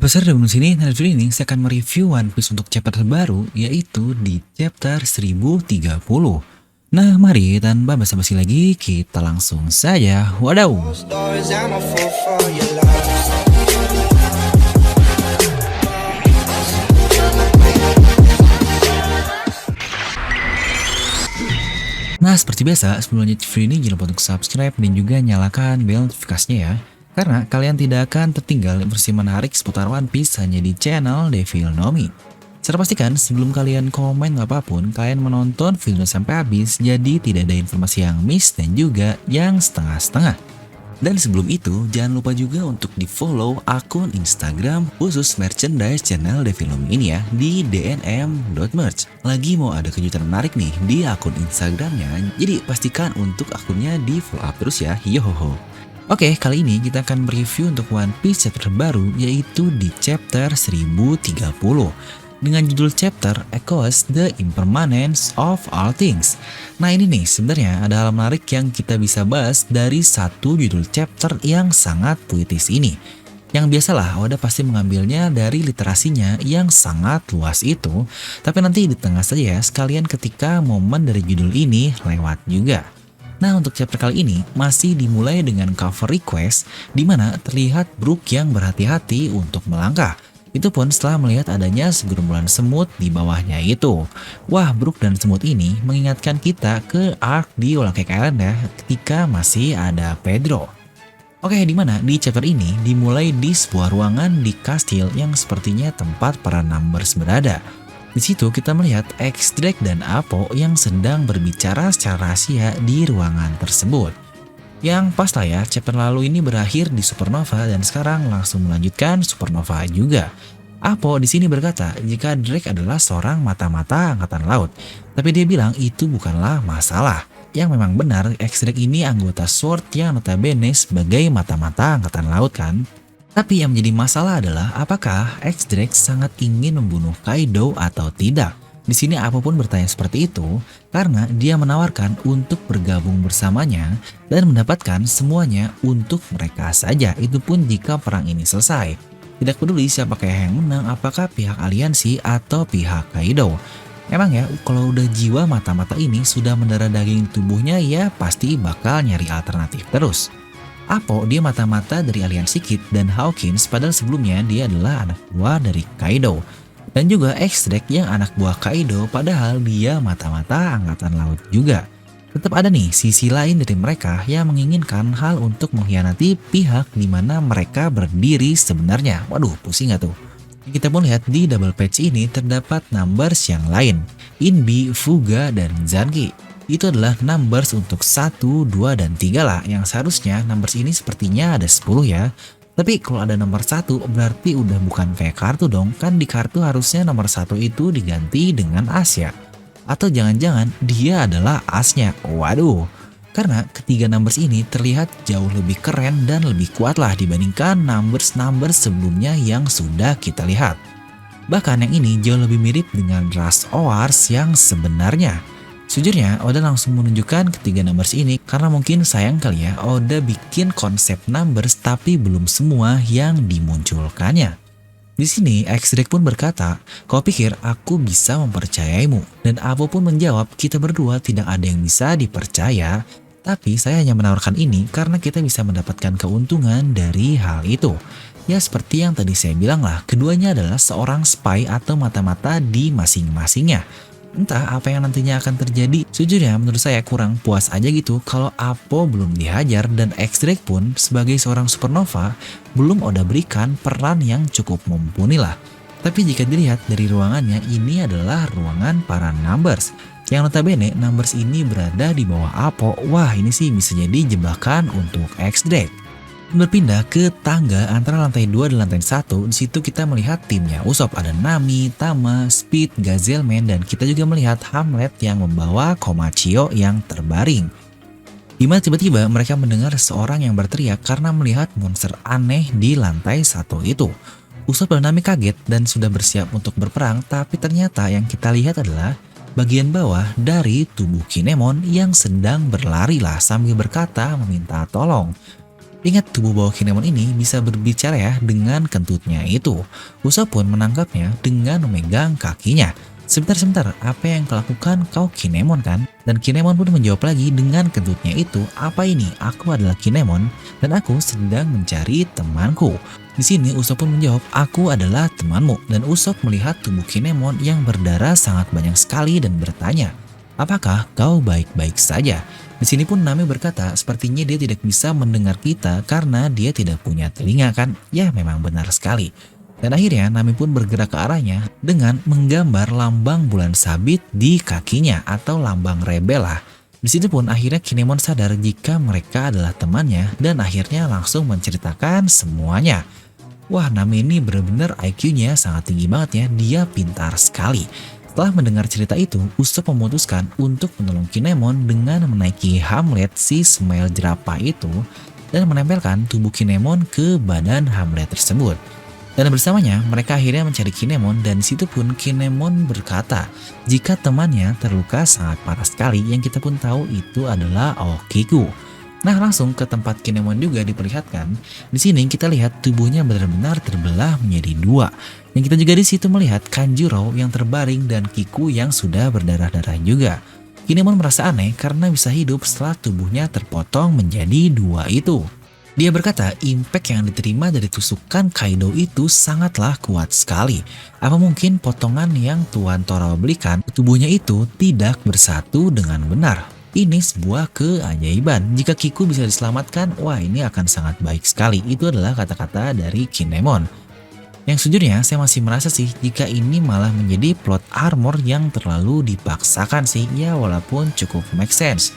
Besar dari sini, dan video ini saya akan mereview One Piece untuk chapter terbaru, yaitu di chapter 1030. Nah, mari tanpa basa-basi lagi, kita langsung saja. Wadaw! Nah, seperti biasa, sebelum lanjut video ini jangan lupa untuk subscribe dan juga nyalakan bel notifikasinya ya. Karena kalian tidak akan tertinggal informasi menarik seputar One Piece hanya di channel Devil Nomi. Saya pastikan sebelum kalian komen apapun, kalian menonton video sampai habis, jadi tidak ada informasi yang miss dan juga yang setengah-setengah. Dan sebelum itu, jangan lupa juga untuk di follow akun Instagram khusus merchandise channel Devil Nomi ini ya, di dnm.merch. Lagi mau ada kejutan menarik nih di akun Instagramnya, jadi pastikan untuk akunnya di follow up terus ya, yohoho. Oke, kali ini kita akan mereview untuk One Piece chapter terbaru, yaitu di chapter 1030. Dengan judul chapter Echoes the Impermanence of All Things. Nah ini nih sebenarnya ada hal menarik yang kita bisa bahas dari satu judul chapter yang sangat puitis ini. Yang biasalah Oda pasti mengambilnya dari literasinya yang sangat luas itu. Tapi nanti di tengah saja ya sekalian ketika momen dari judul ini lewat juga. Nah untuk chapter kali ini masih dimulai dengan cover request di mana terlihat Brook yang berhati-hati untuk melangkah. Itu pun setelah melihat adanya segerombolan semut di bawahnya itu. Wah, Brook dan semut ini mengingatkan kita ke arc di Whole Cake Island ya, ketika masih ada Pedro. Oke, di mana di chapter ini dimulai di sebuah ruangan di kastil yang sepertinya tempat para Numbers berada. Di situ kita melihat X-Drake dan Apo yang sedang berbicara secara rahasia di ruangan tersebut. Yang pas lah ya, chapter lalu ini berakhir di Supernova dan sekarang langsung melanjutkan Supernova juga. Apo di sini berkata jika Drake adalah seorang mata-mata angkatan laut, tapi dia bilang itu bukanlah masalah. Yang memang benar, X-Drake ini anggota SWORD yang notabene sebagai mata-mata angkatan laut kan. Tapi yang menjadi masalah adalah apakah X-Drake sangat ingin membunuh Kaido atau tidak. Di sini apapun bertanya seperti itu karena dia menawarkan untuk bergabung bersamanya dan mendapatkan semuanya untuk mereka saja, itu pun jika perang ini selesai. Tidak peduli siapakah yang menang, apakah pihak aliansi atau pihak Kaido. Emang ya kalau udah jiwa mata-mata ini sudah mendarah daging tubuhnya ya pasti bakal nyari alternatif terus. Apo dia mata-mata dari aliansi Kid dan Hawkins padahal sebelumnya dia adalah anak buah dari Kaido. Dan juga X-Drake yang anak buah Kaido padahal dia mata-mata angkatan laut juga. Tetap ada nih sisi lain dari mereka yang menginginkan hal untuk mengkhianati pihak di mana mereka berdiri sebenarnya. Waduh, pusing gak tuh? Kita pun lihat di double page ini terdapat numbers yang lain. Inbi, Fuga, dan Zangi. Itu adalah numbers untuk 1, 2, dan 3 lah. Yang seharusnya numbers ini sepertinya ada 10 ya. Tapi kalau ada nomor 1 berarti udah bukan kayak kartu dong. Kan di kartu harusnya nomor 1 itu diganti dengan as ya. Atau jangan-jangan dia adalah asnya. Waduh. Karena ketiga numbers ini terlihat jauh lebih keren dan lebih kuat lah dibandingkan numbers-numbers sebelumnya yang sudah kita lihat. Bahkan yang ini jauh lebih mirip dengan Rush Hours yang sebenarnya. Sejujurnya, Oda langsung menunjukkan ketiga numbers ini karena mungkin sayang kali ya Oda bikin konsep numbers tapi belum semua yang dimunculkannya. Di sini, X-Drake pun berkata, kau pikir aku bisa mempercayaimu? Dan Apo pun menjawab, kita berdua tidak ada yang bisa dipercaya, tapi saya hanya menawarkan ini karena kita bisa mendapatkan keuntungan dari hal itu. Ya seperti yang tadi saya bilang lah, keduanya adalah seorang spy atau mata-mata di masing-masingnya. Entah apa yang nantinya akan terjadi, sejujurnya menurut saya kurang puas aja gitu kalau Apo belum dihajar dan X-Drake pun sebagai seorang supernova belum Oda berikan peran yang cukup mumpuni lah. Tapi jika dilihat dari ruangannya, ini adalah ruangan para numbers. Yang notabene numbers ini berada di bawah Apo, wah ini sih bisa jadi jebakan untuk X-Drake. Berpindah ke tangga antara lantai 2 dan lantai 1, di situ kita melihat timnya Usopp, ada Nami, Tama, Speed, Gazelman, dan kita juga melihat Hamlet yang membawa Komachio yang terbaring. Dimana tiba-tiba mereka mendengar seorang yang berteriak karena melihat monster aneh di lantai 1 itu. Usopp dan Nami kaget dan sudah bersiap untuk berperang, tapi ternyata yang kita lihat adalah bagian bawah dari tubuh Kinemon yang sedang berlari lah sambil berkata meminta tolong. Ingat tubuh bawah Kinemon ini bisa berbicara ya dengan kentutnya itu. Usopp pun menangkapnya dengan memegang kakinya. Sebentar-sebentar, apa yang kau lakukan? Kau Kinemon kan? Dan Kinemon pun menjawab lagi dengan kentutnya itu, apa ini? Aku adalah Kinemon dan aku sedang mencari temanku. Di sini Usopp pun menjawab, aku adalah temanmu. Dan Usopp melihat tubuh Kinemon yang berdarah sangat banyak sekali dan bertanya, apakah kau baik-baik saja? Di sini pun Nami berkata, sepertinya dia tidak bisa mendengar kita karena dia tidak punya telinga kan? Ya memang benar sekali. Dan akhirnya Nami pun bergerak ke arahnya dengan menggambar lambang bulan sabit di kakinya atau lambang rebel lah. Di situ pun akhirnya Kinemon sadar jika mereka adalah temannya dan akhirnya langsung menceritakan semuanya. Wah, Nami ini benar-benar IQ-nya sangat tinggi banget ya, dia pintar sekali. Setelah mendengar cerita itu, Usopp memutuskan untuk menolong Kinemon dengan menaiki Hamlet si Smile jerapah itu dan menempelkan tubuh Kinemon ke badan Hamlet tersebut. Dan bersamanya, mereka akhirnya mencari Kinemon dan situ pun Kinemon berkata, jika temannya terluka sangat parah sekali yang kita pun tahu itu adalah Okiku. Nah, langsung ke tempat Kinemon juga diperlihatkan. Di sini kita lihat tubuhnya benar-benar terbelah menjadi dua. Dan kita juga di situ melihat Kanjuro yang terbaring dan Kiku yang sudah berdarah-darah juga. Kinemon merasa aneh karena bisa hidup setelah tubuhnya terpotong menjadi dua itu. Dia berkata impact yang diterima dari tusukan Kaido itu sangatlah kuat sekali. Apa mungkin potongan yang Tuan Toro belikan tubuhnya itu tidak bersatu dengan benar? Ini sebuah keajaiban. Jika Kiku bisa diselamatkan, wah ini akan sangat baik sekali. Itu adalah kata-kata dari Kinemon. Yang sejujurnya saya masih merasa sih jika ini malah menjadi plot armor yang terlalu dipaksakan sih. Ya walaupun cukup make sense.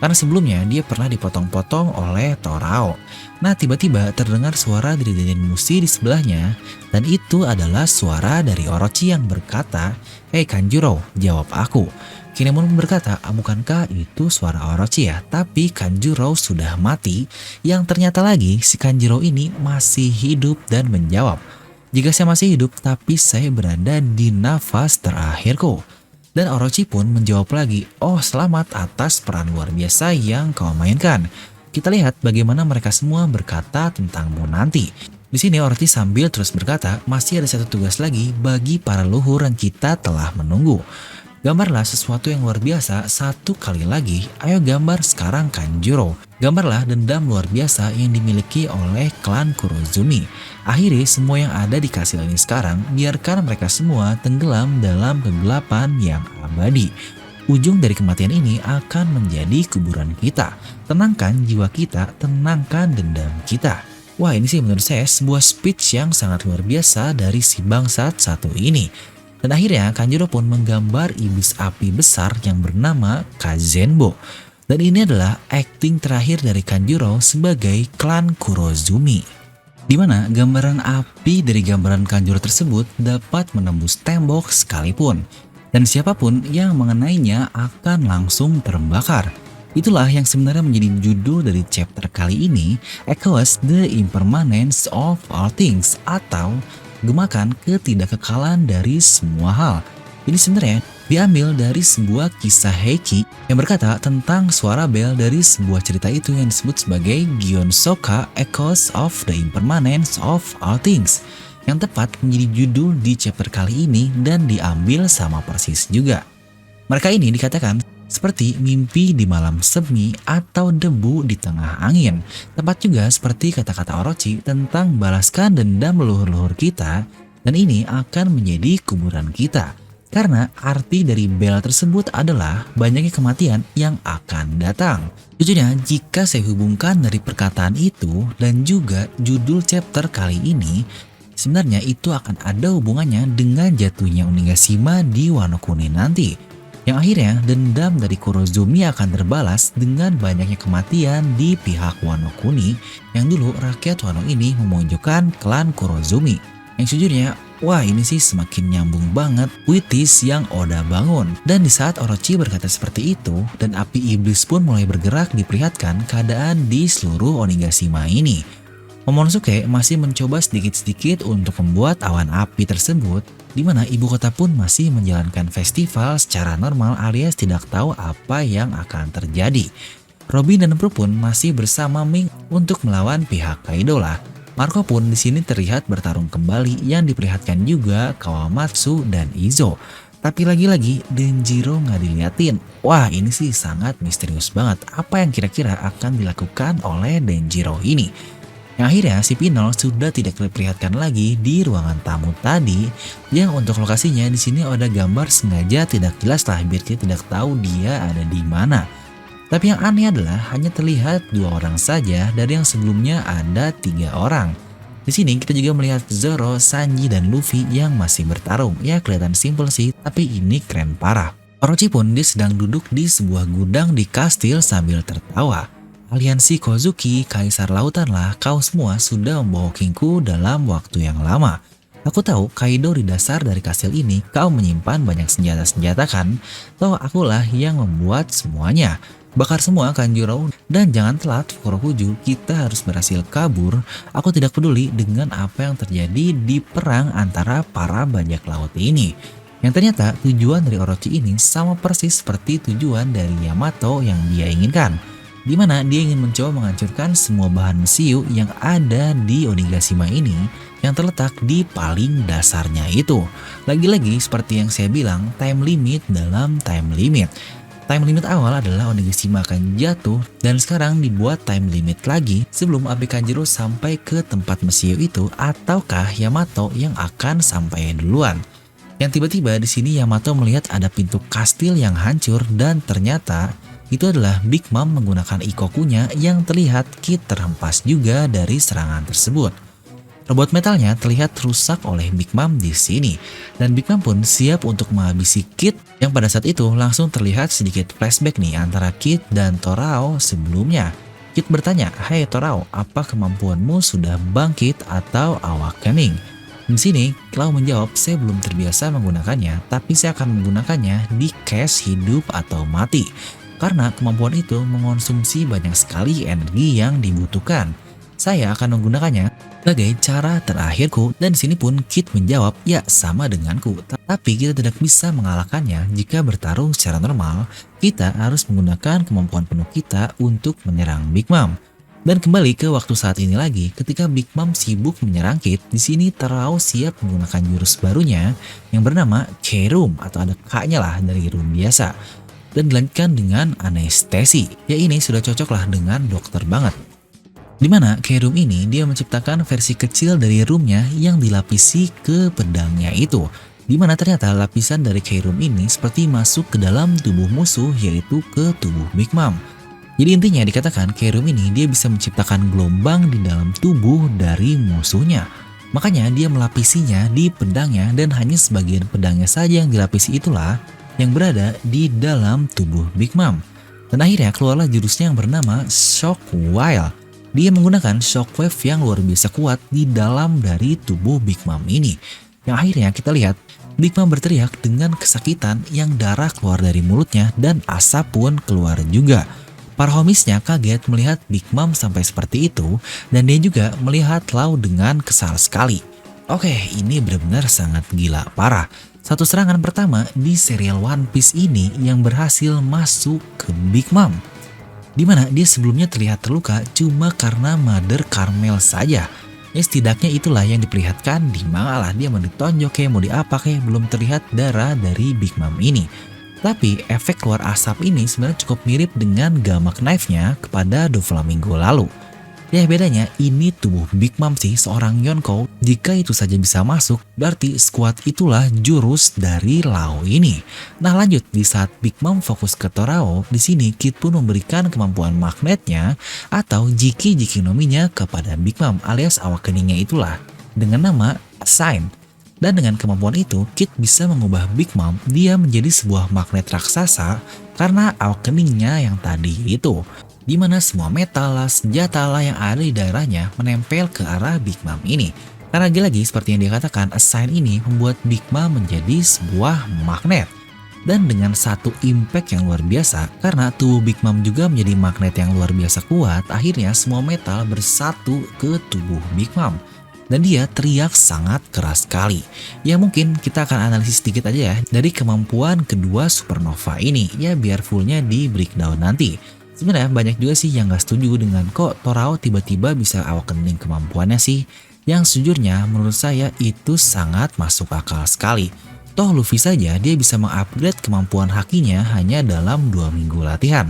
Karena sebelumnya dia pernah dipotong-potong oleh Torao. Nah tiba-tiba terdengar suara dari dinding musi di sebelahnya. Dan itu adalah suara dari Orochi yang berkata, "Hei Kanjuro, jawab aku." Kinemon berkata, bukankah itu suara Orochi ya? Tapi Kanjuro sudah mati. Yang ternyata lagi si Kanjuro ini masih hidup dan menjawab, jika saya masih hidup tapi saya berada di nafas terakhirku. Dan Orochi pun menjawab lagi, oh selamat atas peran luar biasa yang kau mainkan. Kita lihat bagaimana mereka semua berkata tentangmu nanti. Di sini Orochi sambil terus berkata, masih ada satu tugas lagi bagi para leluhur yang kita telah menunggu. Gambarlah sesuatu yang luar biasa satu kali lagi. Ayo gambar sekarang Kanjuro. Gambarlah dendam luar biasa yang dimiliki oleh klan Kurozumi. Akhiri semua yang ada di kastil ini sekarang, biarkan mereka semua tenggelam dalam kegelapan yang abadi. Ujung dari kematian ini akan menjadi kuburan kita. Tenangkan jiwa kita, tenangkan dendam kita. Wah ini sih menurut saya sebuah speech yang sangat luar biasa dari si bangsat satu ini. Dan akhirnya Kanjuro pun menggambar iblis api besar yang bernama Kazenbo. Dan ini adalah akting terakhir dari Kanjuro sebagai klan Kurozumi. Di mana gambaran api dari gambaran Kanjuro tersebut dapat menembus tembok sekalipun. Dan siapapun yang mengenainya akan langsung terbakar. Itulah yang sebenarnya menjadi judul dari chapter kali ini, Echoes the Impermanence of All Things atau Gemakan ketidakkekalan dari semua hal. Ini sebenarnya diambil dari sebuah kisah Heiki yang berkata tentang suara bel dari sebuah cerita itu yang disebut sebagai Gion Soka Echoes of the Impermanence of All Things, yang tepat menjadi judul di chapter kali ini dan diambil sama persis juga. Mereka ini dikatakan seperti mimpi di malam semi atau debu di tengah angin. Tepat juga seperti kata-kata Orochi tentang balaskan dendam leluhur-leluhur kita, dan ini akan menjadi kuburan kita. Karena arti dari bel tersebut adalah banyaknya kematian yang akan datang. Jujurnya jika saya hubungkan dari perkataan itu dan juga judul chapter kali ini, sebenarnya itu akan ada hubungannya dengan jatuhnya Onigashima di Wano Kuni nanti. Yang akhirnya dendam dari Kurozumi akan terbalas dengan banyaknya kematian di pihak Wano Kuni yang dulu rakyat Wano ini memojokkan klan Kurozumi. Yang sejujurnya, wah ini sih semakin nyambung banget puitis yang Oda bangun. Dan di saat Orochi berkata seperti itu dan api iblis pun mulai bergerak diperlihatkan keadaan di seluruh Onigashima ini. Momonosuke masih mencoba sedikit-sedikit untuk membuat awan api tersebut, di mana ibu kota pun masih menjalankan festival secara normal alias tidak tahu apa yang akan terjadi. Robin dan Brooke pun masih bersama Ming untuk melawan pihak Kaido lah. Marco pun di sini terlihat bertarung kembali yang diperlihatkan juga Kawamatsu dan Izo. Tapi lagi-lagi Denjiro nggak diliatin. Wah, ini sih sangat misterius banget. Apa yang kira-kira akan dilakukan oleh Denjiro ini? Yang akhirnya si Pinol sudah tidak diperlihatkan lagi di ruangan tamu tadi, yang untuk lokasinya di sini ada gambar sengaja tidak jelas lah biar kita tidak tahu dia ada di mana. Tapi yang aneh adalah hanya terlihat 2 orang saja dari yang sebelumnya ada 3 orang. Di sini kita juga melihat Zoro, Sanji, dan Luffy yang masih bertarung. Ya kelihatan simpel sih, tapi ini keren parah. Orochi pun dia sedang duduk di sebuah gudang di kastil sambil tertawa. Aliansi Kozuki, Kaisar Lautan lah, kau semua sudah membawa Kinku dalam waktu yang lama. Aku tahu Kaido di dasar dari kastil ini kau menyimpan banyak senjata-senjata kan? Toh akulah yang membuat semuanya. Bakar semua Kanjuro dan jangan telat Fukurokuju, kita harus berhasil kabur. Aku tidak peduli dengan apa yang terjadi di perang antara para bajak laut ini. Yang ternyata tujuan dari Orochi ini sama persis seperti tujuan dari Yamato yang dia inginkan, di mana dia ingin mencoba menghancurkan semua bahan mesiu yang ada di Onigashima ini yang terletak di paling dasarnya itu. Lagi-lagi seperti yang saya bilang, time limit dalam time limit. Time limit awal adalah Onigashima akan jatuh dan sekarang dibuat time limit lagi sebelum api Kanjuro sampai ke tempat mesiu itu, ataukah Yamato yang akan sampai duluan. Yang tiba-tiba di sini Yamato melihat ada pintu kastil yang hancur dan ternyata itu adalah Big Mom menggunakan ikokunya yang terlihat Kid terhempas juga dari serangan tersebut. Robot metalnya terlihat rusak oleh Big Mom di sini, dan Big Mom pun siap untuk menghabisi Kid yang pada saat itu langsung terlihat sedikit flashback nih antara Kid dan Torao sebelumnya. Kid bertanya, "Hai Torao, apa kemampuanmu sudah bangkit atau awakening?" Di sini, Clow menjawab, "Saya belum terbiasa menggunakannya, tapi saya akan menggunakannya di case hidup atau mati. Karena kemampuan itu mengonsumsi banyak sekali energi yang dibutuhkan. Saya akan menggunakannya sebagai cara terakhirku." Dan di sini pun Kid menjawab, "Ya, sama denganku. Tapi kita tidak bisa mengalahkannya jika bertarung secara normal. Kita harus menggunakan kemampuan penuh kita untuk menyerang Big Mom." Dan kembali ke waktu saat ini lagi, ketika Big Mom sibuk menyerang Kid, di sini Torao siap menggunakan jurus barunya yang bernama K-Room atau ada K-nya lah dari room biasa. Dan dilanjutkan dengan anestesi. Ya ini sudah cocok lah dengan dokter banget. Dimana K-Room ini dia menciptakan versi kecil dari roomnya yang dilapisi ke pedangnya itu. Dimana ternyata lapisan dari K-Room ini seperti masuk ke dalam tubuh musuh yaitu ke tubuh Big Mom. Jadi intinya dikatakan K-Room ini dia bisa menciptakan gelombang di dalam tubuh dari musuhnya. Makanya dia melapisinya di pedangnya dan hanya sebagian pedangnya saja yang dilapisi itulah yang berada di dalam tubuh Big Mom. Dan akhirnya keluarlah jurusnya yang bernama Shockwave. Dia menggunakan shockwave yang luar biasa kuat di dalam dari tubuh Big Mom ini. Yang akhirnya kita lihat Big Mom berteriak dengan kesakitan yang darah keluar dari mulutnya dan asap pun keluar juga. Para homisnya kaget melihat Big Mom sampai seperti itu dan dia juga melihat Lau dengan kesal sekali. Oke, ini benar-benar sangat gila parah. Satu serangan pertama di serial One Piece ini yang berhasil masuk ke Big Mom. Dimana dia sebelumnya terlihat terluka cuma karena Mother Carmel saja. Ya setidaknya itulah yang diperlihatkan di manga lah, dia mau ditonjok kayak mau diapa kayak belum terlihat darah dari Big Mom ini. Tapi efek keluar asap ini sebenarnya cukup mirip dengan Gamma Knife-nya kepada Doflamingo lalu. Ya bedanya ini tubuh Big Mom sih seorang Yonko, jika itu saja bisa masuk berarti squad itulah jurus dari Lau ini. Nah lanjut di saat Big Mom fokus ke Torao, di sini Kid pun memberikan kemampuan magnetnya atau Jiki Nominya kepada Big Mom alias awakeningnya itulah dengan nama Assign. Dan dengan kemampuan itu Kid bisa mengubah Big Mom dia menjadi sebuah magnet raksasa karena awakeningnya yang tadi itu. Dimana semua metal lah, senjata lah yang ada di daerahnya menempel ke arah Big Mom ini. Karena lagi-lagi seperti yang dikatakan, Assign ini membuat Big Mom menjadi sebuah magnet. Dan dengan satu impact yang luar biasa, karena tubuh Big Mom juga menjadi magnet yang luar biasa kuat, akhirnya semua metal bersatu ke tubuh Big Mom. Dan dia teriak sangat keras sekali. Ya mungkin kita akan analisis sedikit aja ya dari kemampuan kedua supernova ini, ya biar fullnya di breakdown nanti. Sebenarnya banyak juga sih yang gak setuju dengan kok Torao tiba-tiba bisa awakening kemampuannya sih. Yang sejujurnya menurut saya itu sangat masuk akal sekali. Toh Luffy saja dia bisa mengupgrade kemampuan hakinya hanya dalam 2 minggu latihan.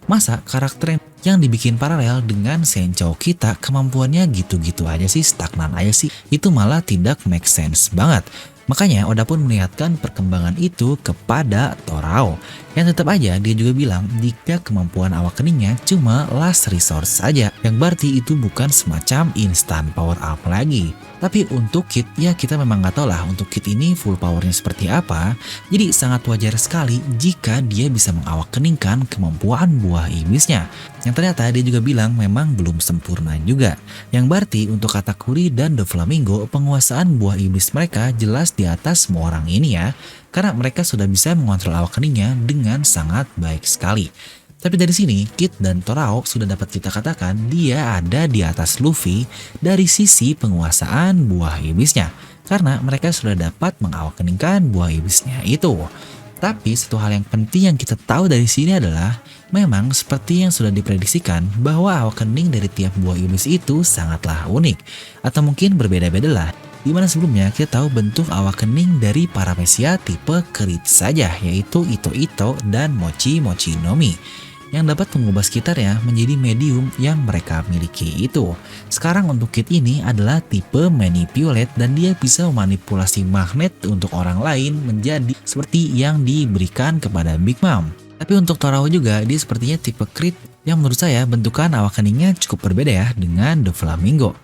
Masa karakter yang dibikin paralel dengan Senchou kita kemampuannya gitu-gitu aja sih, stagnan aja sih. Itu malah tidak make sense banget. Makanya Oda pun melihatkan perkembangan itu kepada Torao. Yang tetap aja dia juga bilang jika kemampuan awakeningnya cuma last resource saja. Yang berarti itu bukan semacam instant power up lagi. Tapi untuk Kid, ya kita memang nggak tahu lah untuk Kid ini full powernya seperti apa. Jadi sangat wajar sekali jika dia bisa mengawakeningkan kemampuan buah iblisnya. Yang ternyata dia juga bilang memang belum sempurna juga. Yang berarti untuk Katakuri dan Doflamingo penguasaan buah iblis mereka jelas di atas semua orang ini ya. Karena mereka sudah bisa mengontrol awakeningnya dengan sangat baik sekali. Tapi dari sini, Kid dan Torao sudah dapat kita katakan dia ada di atas Luffy dari sisi penguasaan buah iblisnya. Karena mereka sudah dapat mengawakeningkan buah iblisnya itu. Tapi satu hal yang penting yang kita tahu dari sini adalah memang seperti yang sudah diprediksikan bahwa awakening dari tiap buah iblis itu sangatlah unik. Atau mungkin berbeda-beda lah. Dimana sebelumnya kita tahu bentuk awakening dari Paramecia tipe Krit saja, yaitu Ito-Ito dan Mochi-Mochi Nomi yang dapat mengubah sekitarnya menjadi medium yang mereka miliki itu. Sekarang untuk Kid ini adalah tipe Manipulate dan dia bisa memanipulasi magnet untuk orang lain menjadi seperti yang diberikan kepada Big Mom. Tapi untuk Torao juga dia sepertinya tipe Crit yang menurut saya bentukan awakeningnya cukup berbeda ya dengan Doflamingo.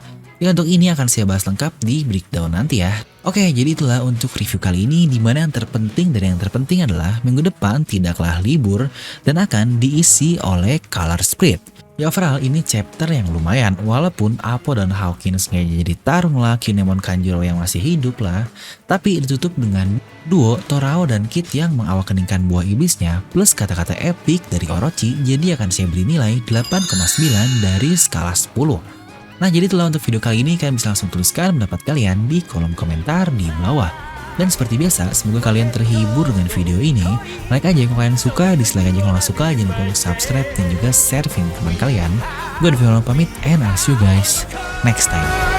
Ya untuk ini akan saya bahas lengkap di breakdown nanti ya. Oke, jadi itulah untuk review kali ini, dimana yang terpenting dari yang terpenting adalah minggu depan tidaklah libur dan akan diisi oleh Color Split. Ya overall ini chapter yang lumayan, walaupun Apo dan Hawkins nggak jadi tarung lah, Kinemon Kanjuro yang masih hidup lah, tapi ditutup dengan duo Torao dan Kid yang mengawakeningkan buah iblisnya plus kata-kata epic dari Orochi, jadi akan saya beri nilai 8,9 dari skala 10. Nah jadi itulah untuk video kali ini, kalian bisa langsung tuliskan pendapat kalian di kolom komentar di bawah. Dan seperti biasa, semoga kalian terhibur dengan video ini. Like aja kalau kalian suka, dislike aja kalau nggak suka, jangan lupa untuk subscribe dan juga share video teman kalian. Gue Devil pamit and I'll see you guys next time.